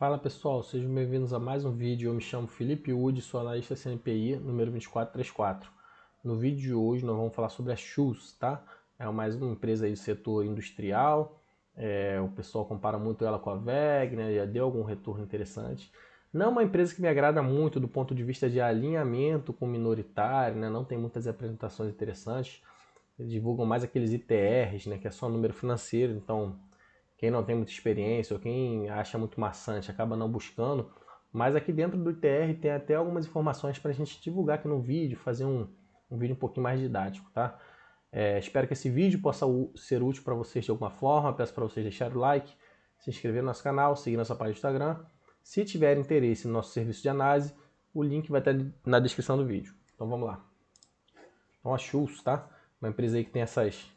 Fala pessoal, sejam bem-vindos a mais um vídeo. Eu me chamo Felipe Wood, sou analista CNPI, número 2434. No vídeo de hoje nós vamos falar sobre a Shoes, tá? É mais uma empresa aí do setor industrial. O pessoal compara muito ela com a WEG, né? Já deu algum retorno interessante. Não é uma empresa que me agrada muito do ponto de vista de alinhamento com minoritário, né? Não tem muitas apresentações interessantes. Eles divulgam mais aqueles ITRs, né? Que é só número financeiro, então quem não tem muita experiência ou quem acha muito maçante acaba não buscando. Mas aqui dentro do ITR tem até algumas informações para a gente divulgar aqui no vídeo, fazer um vídeo um pouquinho mais didático, tá? Espero que esse vídeo possa ser útil para vocês de alguma forma. Peço para vocês deixarem o like, se inscrever no nosso canal, seguir nossa página do Instagram. Se tiver interesse no nosso serviço de análise, o link vai estar na descrição do vídeo. Então vamos lá. Então a Shoes, tá? Uma empresa aí que tem esses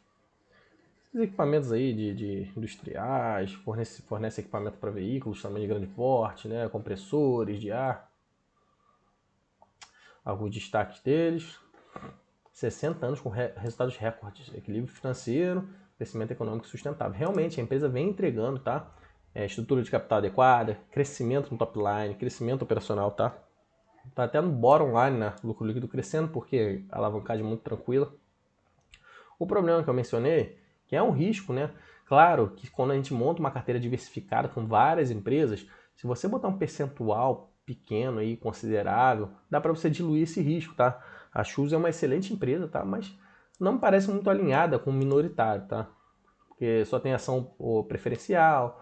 equipamentos aí de industriais, fornece equipamento para veículos também de grande porte, né? Compressores de ar. Alguns destaques deles: 60 anos com resultados recordes, equilíbrio financeiro, crescimento econômico sustentável. Realmente a empresa vem entregando, tá? Estrutura de capital adequada, crescimento no top line, crescimento operacional, tá? Tá até no bottom line, né? Lucro líquido crescendo, porque a alavancagem é muito tranquila. O problema que eu mencionei, que é um risco, né? Claro que quando a gente monta uma carteira diversificada com várias empresas, se você botar um percentual pequeno aí, considerável, dá para você diluir esse risco, tá? A Shoes é uma excelente empresa, tá? Mas não me parece muito alinhada com o minoritário, tá? Porque só tem ação preferencial,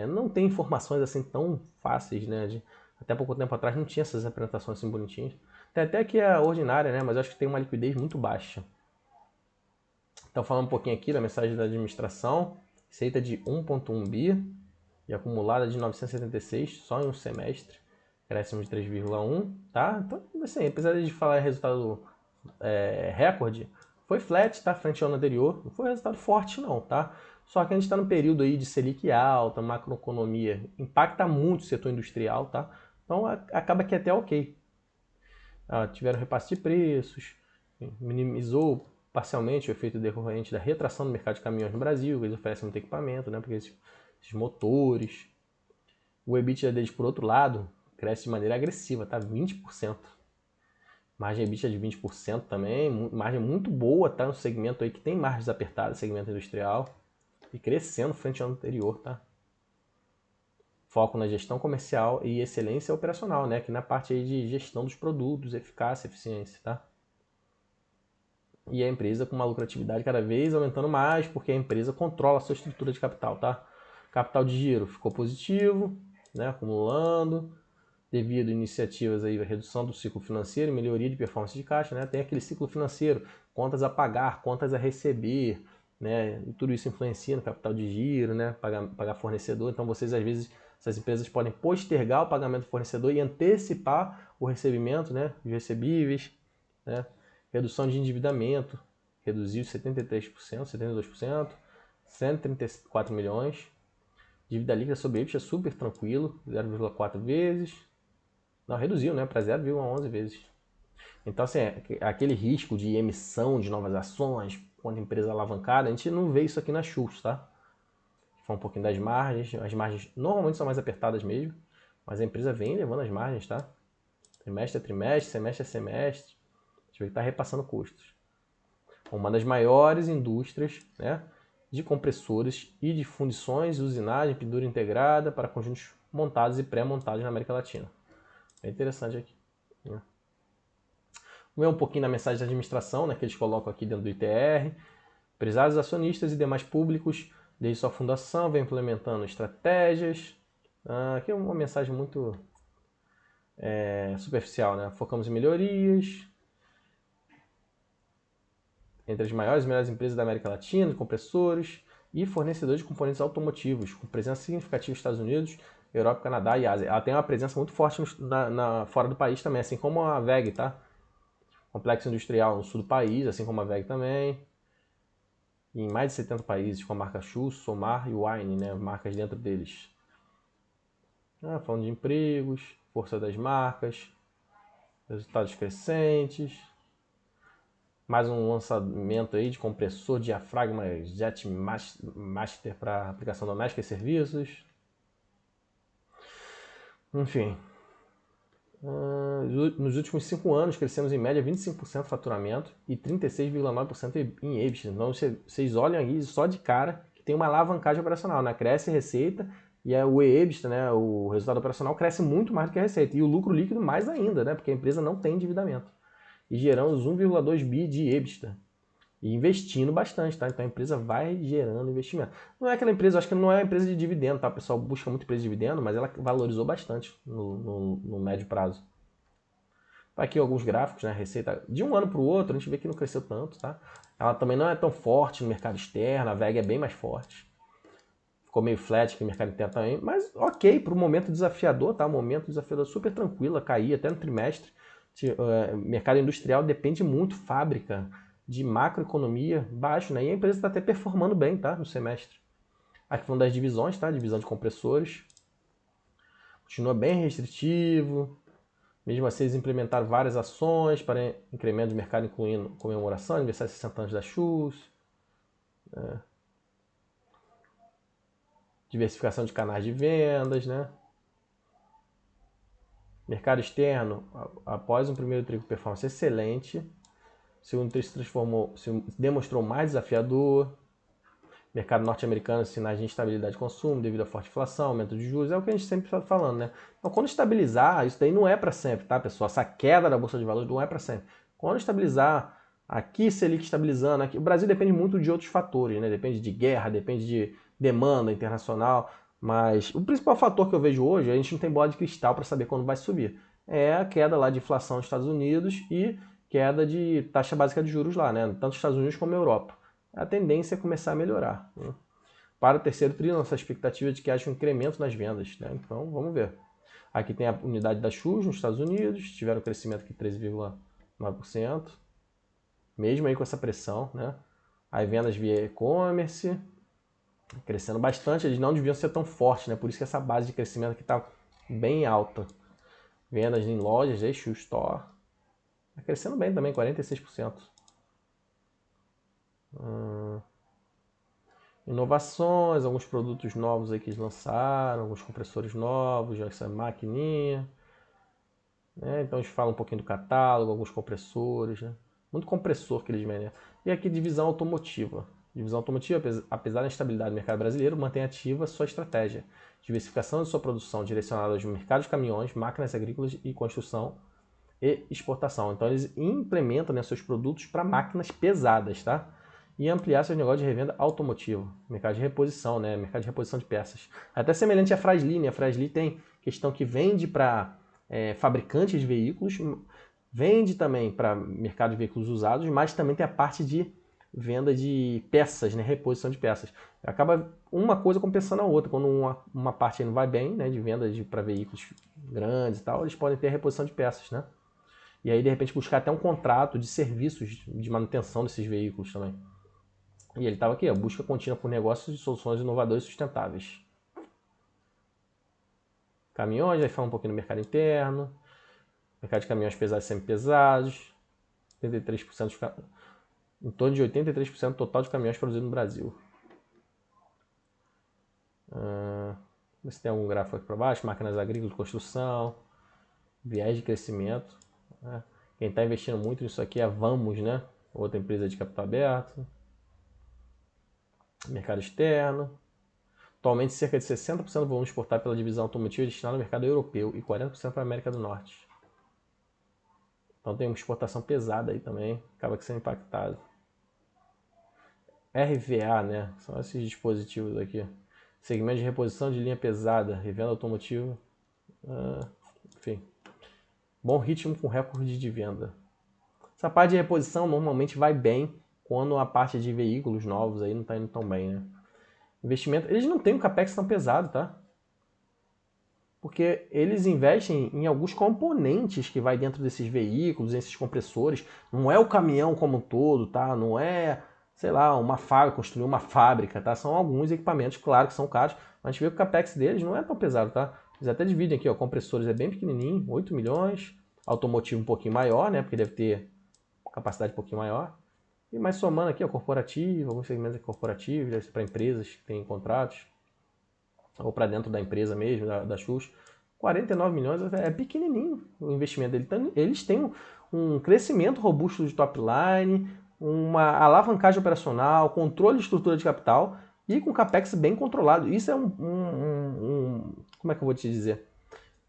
não tem informações assim tão fáceis, né? Até pouco tempo atrás não tinha essas apresentações assim bonitinhas. Tem até que é ordinária, né? Mas eu acho que tem uma liquidez muito baixa. Então, falando um pouquinho aqui da mensagem da administração, receita de 1,1 bi e acumulada de 976 só em um semestre, crescimento de 3,1, tá? Então, assim, apesar de falar resultado recorde, foi flat, tá? Frente ao ano anterior, não foi resultado forte não, tá? Só que a gente está no período aí de Selic alta, macroeconomia, impacta muito o setor industrial, tá? Então, acaba que é até ok. Tiveram repasse de preços, minimizou parcialmente o efeito decorrente da retração do mercado de caminhões no Brasil, eles oferecem muito equipamento, né, porque esses motores. O EBITDA deles, por outro lado, cresce de maneira agressiva, tá? 20%. Margem EBITDA de 20% também, margem muito boa, tá? No segmento aí que tem margens apertadas, segmento industrial, e crescendo frente ao ano anterior, tá? Foco na gestão comercial e excelência operacional, né? Aqui na parte aí de gestão dos produtos, eficácia, eficiência, tá? E a empresa com uma lucratividade cada vez aumentando mais, porque a empresa controla a sua estrutura de capital, tá? Capital de giro ficou positivo, né? Acumulando, devido a iniciativas aí, a redução do ciclo financeiro e melhoria de performance de caixa, né? Tem aquele ciclo financeiro, contas a pagar, contas a receber, né? E tudo isso influencia no capital de giro, né? Pagar fornecedor. Então vocês às vezes essas empresas podem postergar o pagamento do fornecedor e antecipar o recebimento, né? Os recebíveis, né? Redução de endividamento, reduziu 73%, 72%, 134 milhões. Dívida líquida sobre EBITDA super tranquilo, 0,4 vezes. Não, reduziu, né, para 0,11 vezes. Então, assim, aquele risco de emissão de novas ações, quando a empresa alavancada, a gente não vê isso aqui na Shoes, tá? Fala um pouquinho das margens. As margens normalmente são mais apertadas mesmo, mas a empresa vem levando as margens, tá? Trimestre a trimestre, semestre a semestre. A gente vê que está repassando custos. Uma das maiores indústrias, né, de compressores e de fundições, usinagem, pendura integrada para conjuntos montados e pré-montados na América Latina. É interessante aqui, né? Vamos ver um pouquinho da mensagem da administração, né, que eles colocam aqui dentro do ITR. Empresários, acionistas e demais públicos, desde sua fundação, vem implementando estratégias. Aqui é uma mensagem muito superficial, né? Focamos em melhorias, entre as maiores e melhores empresas da América Latina de compressores e fornecedores de componentes automotivos, com presença significativa nos Estados Unidos, Europa, Canadá e Ásia. Ela tem uma presença muito forte fora do país também, assim como a WEG, tá? Complexo industrial no sul do país, assim como a WEG também. E em mais de 70 países, com a marca Shoes, Somar e Wine, né? Marcas dentro deles. Falando de empregos, força das marcas, resultados crescentes. Mais um lançamento aí de compressor diafragma Jetmaster para aplicação doméstica e serviços. Enfim, nos últimos 5 anos crescemos em média 25% de faturamento e 36,9% em EBITDA. Então vocês olham aí só de cara que tem uma alavancagem operacional, né? Cresce a receita e o EBITDA, né? O resultado operacional cresce muito mais do que a receita. E o lucro líquido mais ainda, né? Porque a empresa não tem endividamento. E geramos 1,2 bi de EBITDA. E investindo bastante, tá? Então a empresa vai gerando investimento. Não é aquela empresa, acho que não é uma empresa de dividendo, tá? O pessoal busca muito empresa de dividendo, mas ela valorizou bastante no médio prazo. Tá aqui alguns gráficos, né? Receita de um ano para o outro, a gente vê que não cresceu tanto, tá? Ela também não é tão forte no mercado externo, a VEG é bem mais forte. Ficou meio flat aqui no mercado interno também, mas ok, para o momento desafiador, tá? Um momento desafiador super tranquilo, cair até no trimestre. Mercado industrial depende muito, fábrica, de macroeconomia baixo, né? E a empresa está até performando bem, tá? No semestre. Aqui falando das divisões, tá? Divisão de compressores. Continua bem restritivo. Mesmo assim, eles implementaram várias ações para incremento de mercado, incluindo comemoração, aniversário de 60 anos da Chus, diversificação de canais de vendas, né? Mercado externo, após um primeiro trimestre com performance excelente, o segundo trimestre se demonstrou mais desafiador. Mercado norte-americano, sinais de instabilidade de consumo devido à forte inflação, aumento de juros, é o que a gente sempre está falando, né? Então, quando estabilizar, isso daí não é para sempre, tá, pessoal? Essa queda da bolsa de valores não é para sempre. Quando estabilizar, aqui Selic estabilizando, aqui, o Brasil depende muito de outros fatores, né? Depende de guerra, depende de demanda internacional, mas o principal fator que eu vejo hoje, a gente não tem bola de cristal para saber quando vai subir. É a queda lá de inflação nos Estados Unidos e queda de taxa básica de juros lá, né? Tanto nos Estados Unidos como na Europa. A tendência é começar a melhorar, né? Para o terceiro tri, nossa expectativa é de que haja um incremento nas vendas, né? Então, vamos ver. Aqui tem a unidade da Chus nos Estados Unidos, tiveram um crescimento aqui de 13,9%, mesmo aí com essa pressão, né? Aí vendas via e-commerce, crescendo bastante, eles não deviam ser tão fortes, né? Por isso que essa base de crescimento aqui está bem alta. Vendas em lojas, Chus Store, tá crescendo bem também, 46%. Inovações, alguns produtos novos aí que eles lançaram, alguns compressores novos, já essa maquininha. Né? Então eles falam um pouquinho do catálogo, alguns compressores, né? Muito compressor que eles vendem. E aqui divisão automotiva. Divisão automotiva, apesar da instabilidade do mercado brasileiro, mantém ativa sua estratégia. Diversificação de sua produção direcionada aos mercados de caminhões, máquinas agrícolas e construção e exportação. Então eles implementam, né, seus produtos para máquinas pesadas, tá? E ampliar seus negócios de revenda automotivo, mercado de reposição, né? Mercado de reposição de peças. Até semelhante à Fras-le, né? A Fras-le tem questão que vende para fabricantes de veículos, vende também para mercado de veículos usados, mas também tem a parte de venda de peças, né? Reposição de peças. Acaba uma coisa compensando a outra. Quando uma parte não vai bem, né? De venda para veículos grandes e tal, eles podem ter reposição de peças, né? E aí, de repente, buscar até um contrato de serviços de manutenção desses veículos também. E ele estava aqui, ó, busca contínua por negócios de soluções inovadoras e sustentáveis. Caminhões, aí fala um pouquinho do mercado interno. Mercado de caminhões pesados e semi-pesados. 83%, em torno de 83% do total de caminhões produzidos no Brasil. Vê se tem algum gráfico aqui para baixo. Máquinas agrícolas de construção. Viés de crescimento. Né? Quem está investindo muito nisso aqui é a Vamos, né? Outra empresa de capital aberto. Mercado externo. Atualmente, cerca de 60% do volume exportado pela divisão automotiva é destinado ao mercado europeu e 40% para a América do Norte. Então tem uma exportação pesada aí também, acaba que sendo impactado. RVA, né? São esses dispositivos aqui. Segmento de reposição de linha pesada, revenda automotiva. Enfim. Bom ritmo com recorde de venda. Essa parte de reposição normalmente vai bem quando a parte de veículos novos aí não está indo tão bem, né? Investimento, eles não têm um capex tão pesado, tá? Porque eles investem em alguns componentes que vai dentro desses veículos, esses compressores. Não é o caminhão como um todo, tá? Não é, sei lá, uma fábrica, construir uma fábrica, tá? São alguns equipamentos, claro que são caros, mas a gente vê que o capex deles não é tão pesado, tá? Eles até dividem aqui, ó, compressores é bem pequenininho, 8 milhões, automotivo um pouquinho maior, né? Porque deve ter capacidade um pouquinho maior. E mais somando aqui, ó, corporativo, alguns segmentos corporativos, deve ser para empresas que têm contratos, ou para dentro da empresa mesmo, da Chus, 49 milhões é pequenininho o investimento dele. Então, eles têm um crescimento robusto de top line, uma alavancagem operacional, controle de estrutura de capital e com capex bem controlado. Isso é como é que eu vou te dizer?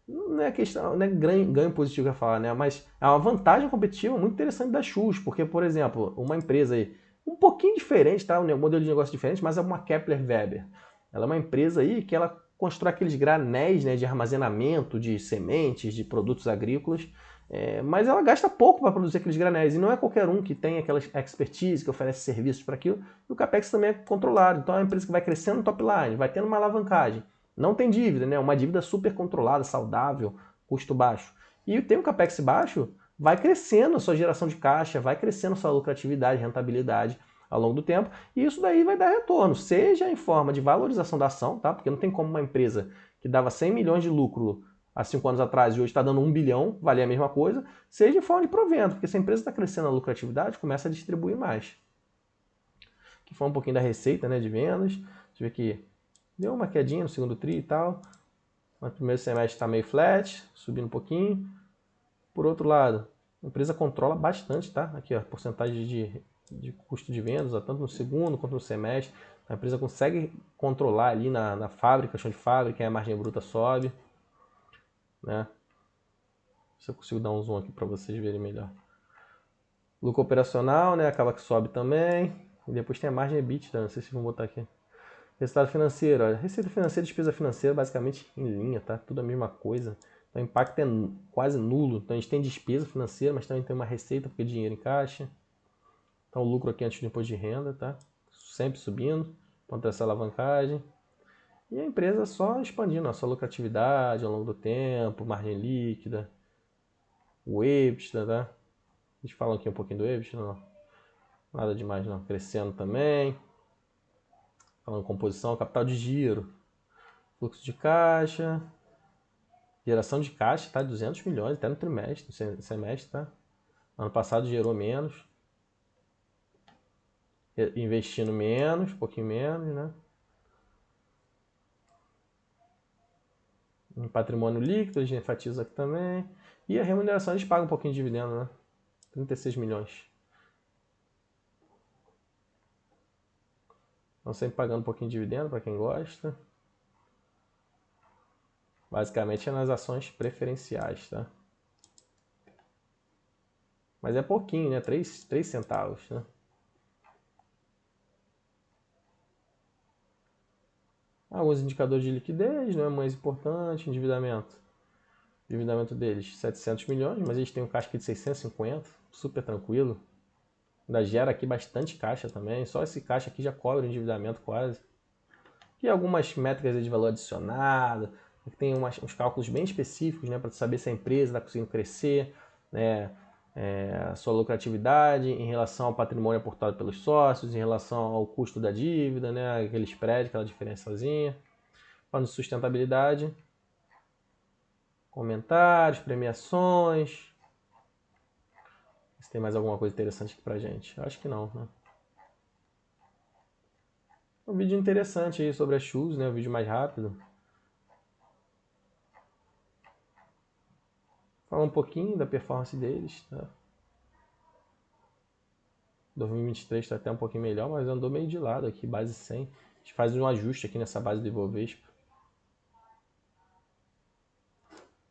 Não é questão, não é ganho positivo que eu ia falar, né? Mas é uma vantagem competitiva muito interessante da Chus, porque, por exemplo, uma empresa aí, um pouquinho diferente, tá? Um modelo de negócio diferente, mas é uma Kepler Weber. Ela é uma empresa aí que ela constrói aqueles granéis, né, de armazenamento de sementes, de produtos agrícolas, mas ela gasta pouco para produzir aqueles granéis, e não é qualquer um que tem aquela expertise, que oferece serviços para aquilo, e o CAPEX também é controlado. Então é uma empresa que vai crescendo no top line, vai tendo uma alavancagem. Não tem dívida, né? Uma dívida super controlada, saudável, custo baixo. E tem um capex baixo, vai crescendo a sua geração de caixa, vai crescendo a sua lucratividade, rentabilidade ao longo do tempo, e isso daí vai dar retorno, seja em forma de valorização da ação, tá? Porque não tem como uma empresa que dava 100 milhões de lucro há 5 anos atrás e hoje está dando 1 bilhão, valer a mesma coisa, seja em forma de provento, porque se a empresa está crescendo a lucratividade, começa a distribuir mais. Aqui foi um pouquinho da receita, né, de vendas. Deixa eu ver aqui. Deu uma quedinha no segundo tri e tal. No primeiro semestre está meio flat, subindo um pouquinho. Por outro lado, a empresa controla bastante, tá? Aqui, ó, porcentagem de custo de vendas, ó, tanto no segundo quanto no semestre. A empresa consegue controlar ali na fábrica, chão de fábrica, e a margem bruta sobe, né? Se eu consigo dar um zoom aqui para vocês verem melhor. Lucro operacional, né? Acaba que sobe também. E depois tem a margem EBITDA, não sei se vão botar aqui. Resultado financeiro, ó, receita financeira e despesa financeira basicamente em linha, tá? Tudo a mesma coisa. Então o impacto é quase nulo. Então a gente tem despesa financeira, mas também tem uma receita porque é dinheiro em caixa. Então o lucro aqui antes do imposto de renda, tá? Sempre subindo, contra essa alavancagem. E a empresa só expandindo a sua lucratividade ao longo do tempo, margem líquida, o EBITDA, tá? A gente fala aqui um pouquinho do EBITDA, não. Nada demais não, crescendo também. Falando composição, capital de giro, fluxo de caixa, geração de caixa, tá? 200 milhões, até no trimestre, no semestre, tá? Ano passado gerou menos. Investindo menos, um pouquinho menos, né? Em patrimônio líquido, a gente enfatiza aqui também. E a remuneração, eles pagam um pouquinho de dividendo, né? 36 milhões. Estão sempre pagando um pouquinho de dividendo para quem gosta. Basicamente é nas ações preferenciais, tá? Mas é pouquinho, né? 3 centavos, né? Alguns indicadores de liquidez, não é mais importante, endividamento. O endividamento deles, 700 milhões, mas eles têm um caixa aqui de 650, super tranquilo. Ainda gera aqui bastante caixa também, só esse caixa aqui já cobre o endividamento quase. E algumas métricas de valor adicionado, tem uns cálculos bem específicos, né, para saber se a empresa está conseguindo crescer, né, a sua lucratividade em relação ao patrimônio aportado pelos sócios, em relação ao custo da dívida, né, aquele spread, aquela diferençazinha. Falando de sustentabilidade, comentários, premiações. Se tem mais alguma coisa interessante aqui pra gente. Acho que não, né? Um vídeo interessante aí sobre as shoes, né? Um vídeo mais rápido. Falar um pouquinho da performance deles, tá? 2023 está até um pouquinho melhor, mas andou meio de lado aqui, base 100. A gente faz um ajuste aqui nessa base do Ibovespa.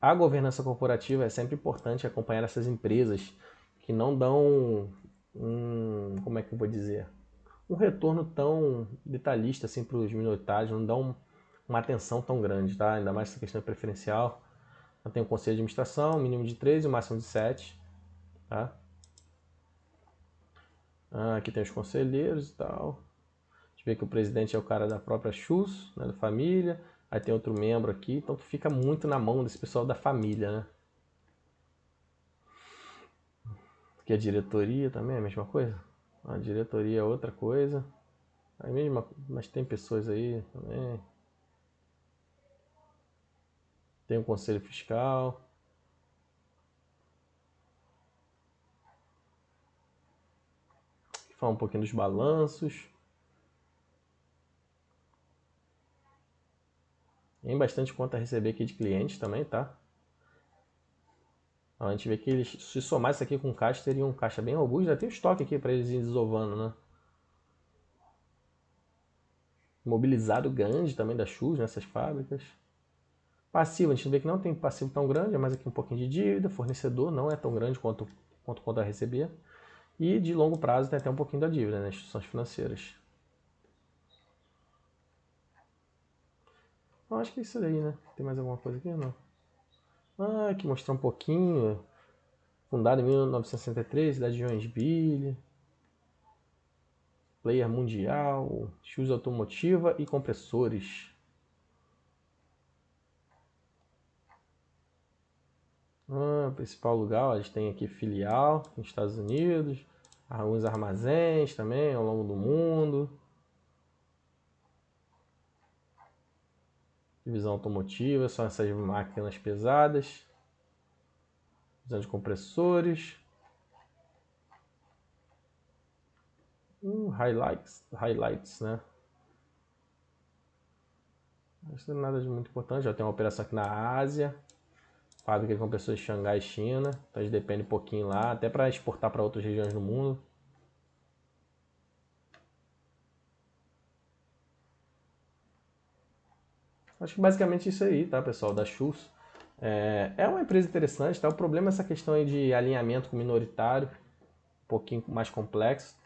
A governança corporativa é sempre importante acompanhar essas empresas que não dão como é que eu vou dizer? Um retorno tão detalhista assim para os minoritários, não dão uma atenção tão grande, tá? Ainda mais essa questão preferencial. Eu tenho o conselho de administração, mínimo de 3 e o máximo de 7, tá? Aqui tem os conselheiros e tal. A gente vê que o presidente é o cara da própria Chus, né, da família. Aí tem outro membro aqui, então fica muito na mão desse pessoal da família, né? Aqui a diretoria também é a mesma coisa. A diretoria é outra coisa. Aí mesmo, mas tem pessoas aí também. Tem o conselho fiscal. Fala um pouquinho dos balanços. Tem bastante conta a receber aqui de clientes também, tá? A gente vê que eles, se somar isso aqui com caixa, teriam um caixa bem robusto. Já tem estoque aqui para eles irem desovando, né? Mobilizado grande também da Chus nessas fábricas. Passivo, a gente vê que não tem passivo tão grande, é mais aqui um pouquinho de dívida. Fornecedor não é tão grande quanto conta a receber. E de longo prazo tem até um pouquinho da dívida, né? Instituições financeiras. Eu acho que é isso aí, né? Tem mais alguma coisa aqui? Não. Ah, aqui mostrar um pouquinho. Fundado em 1963, cidade de Joinville. Player mundial, Chus automotiva e compressores. Principal lugar, ó, eles têm aqui filial nos Estados Unidos, alguns armazéns também ao longo do mundo. Divisão automotiva, são essas máquinas pesadas. Divisão de compressores. Highlights, né? Isso não é nada de muito importante. Já tem uma operação aqui na Ásia. Fábrica de compressores de Xangai, China. Então eles dependem um pouquinho lá, até para exportar para outras regiões do mundo. Acho que basicamente isso aí, tá, pessoal, da Chus. É uma empresa interessante, tá? O problema é essa questão aí de alinhamento com minoritário, um pouquinho mais complexo.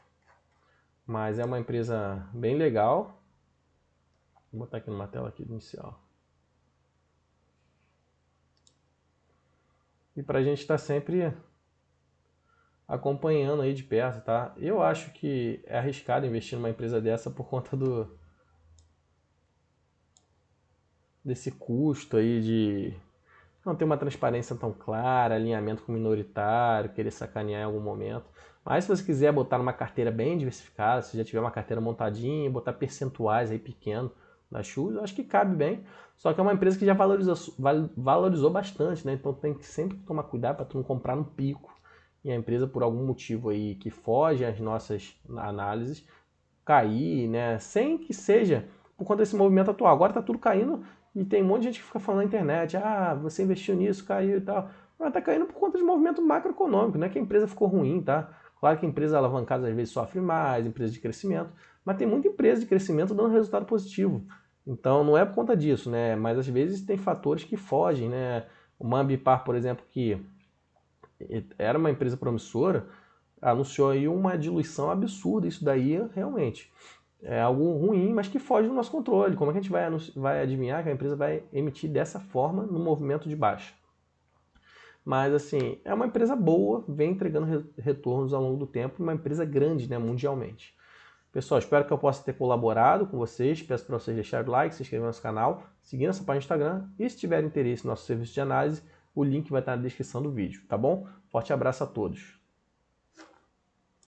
Mas é uma empresa bem legal. Vou botar aqui numa tela aqui inicial. E pra gente estar sempre acompanhando aí de perto, tá? Eu acho que é arriscado investir numa empresa dessa por conta desse custo aí de não ter uma transparência tão clara, alinhamento com o minoritário, querer sacanear em algum momento. Mas se você quiser botar numa carteira bem diversificada, se já tiver uma carteira montadinha, botar percentuais aí pequeno da Chus, eu acho que cabe bem. Só que é uma empresa que já valorizou bastante, né? Então tem que sempre tomar cuidado para tu não comprar no pico. E a empresa, por algum motivo aí que foge às nossas análises, cair, né? Sem que seja por conta desse movimento atual. Agora tá tudo caindo e tem um monte de gente que fica falando na internet, você investiu nisso, caiu e tal. Mas tá caindo por conta de movimento macroeconômico, não é que a empresa ficou ruim, tá? Claro que a empresa alavancada às vezes sofre mais, empresa de crescimento, mas tem muita empresa de crescimento dando resultado positivo. Então não é por conta disso, né? Mas às vezes tem fatores que fogem, né? O Ambipar, por exemplo, que era uma empresa promissora, anunciou aí uma diluição absurda. Isso daí realmente é algo ruim, mas que foge do nosso controle. Como é que a gente vai adivinhar que a empresa vai emitir dessa forma no movimento de baixa? Mas assim, é uma empresa boa, vem entregando retornos ao longo do tempo, uma empresa grande, né, mundialmente. Pessoal, espero que eu possa ter colaborado com vocês. Peço para vocês deixarem o like, se inscreverem no nosso canal, seguir nossa página no Instagram e se tiverem interesse no nosso serviço de análise, o link vai estar na descrição do vídeo, tá bom? Forte abraço a todos.